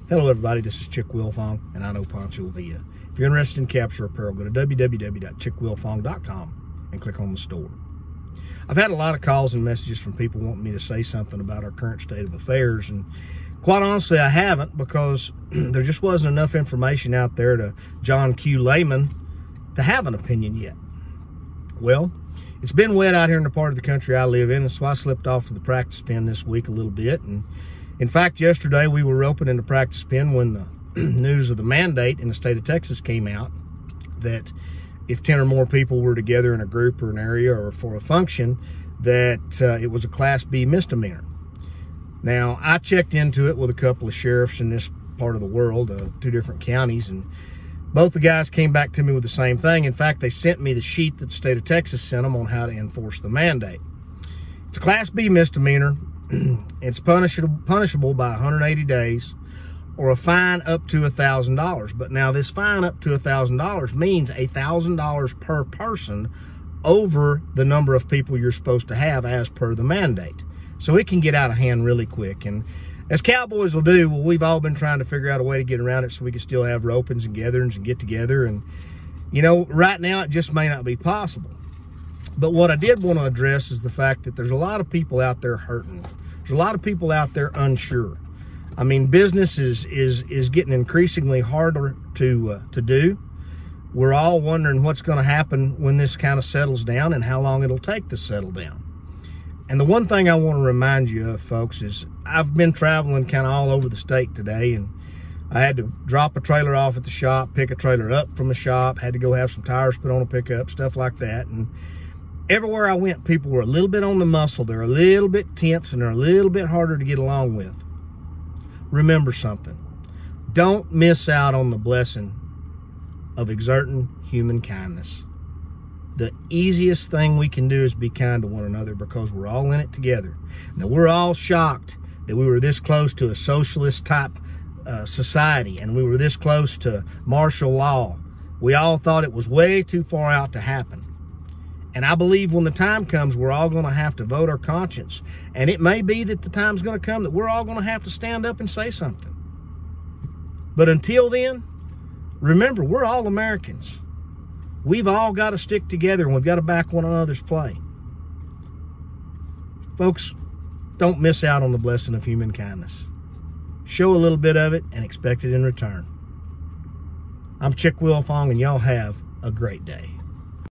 Hello everybody, this is Chick Wilfong, and I know Pancho Villa. If you're interested in capture apparel, go to www.chickwilfong.com and click on the store. I've had a lot of calls and messages from people wanting me to say something about our current state of affairs, and quite honestly, I haven't, because there just wasn't enough information out there to John Q. Layman to have an opinion yet. Well, it's been wet out here in the part of the country I live in, and so I slipped off to the practice pen this week a little bit. And in fact, yesterday we were opening the practice pen when the news of the mandate in the state of Texas came out that if 10 or more people were together in a group or an area or for a function, that it was a Class B misdemeanor. Now, I checked into it with a couple of sheriffs in this part of the world, 2 different counties, and both the guys came back to me with the same thing. In fact, they sent me the sheet that the state of Texas sent them on how to enforce the mandate. It's a Class B misdemeanor. It's punishable by 180 days or a fine up to $1,000. But now this fine up to $1,000 means $1,000 per person over the number of people you're supposed to have as per the mandate. So it can get out of hand really quick. And as cowboys will do, well, we've all been trying to figure out a way to get around it so we can still have ropings and gatherings and get together. And, you know, right now it just may not be possible. But what I did want to address is the fact that there's a lot of people out there hurting. There's a lot of people out there unsure. I mean, business is getting increasingly harder to do. We're all wondering what's going to happen when this kind of settles down and how long it'll take to settle down. And the one thing I want to remind you of, folks, is I've been traveling kind of all over the state today, and I had to drop a trailer off at the shop, pick a trailer up from the shop, had to go have some tires put on a pickup, stuff like that. And everywhere I went, people were a little bit on the muscle. They're a little bit tense, and they're a little bit harder to get along with. Remember something. Don't miss out on the blessing of exerting human kindness. The easiest thing we can do is be kind to one another, because we're all in it together. Now, we're all shocked that we were this close to a socialist type society, and we were this close to martial law. We all thought it was way too far out to happen. And I believe when the time comes, we're all going to have to vote our conscience. And it may be that the time's going to come that we're all going to have to stand up and say something. But until then, remember, we're all Americans. We've all got to stick together, and we've got to back one another's play. Folks, don't miss out on the blessing of human kindness. Show a little bit of it and expect it in return. I'm Chick Wilfong, and y'all have a great day.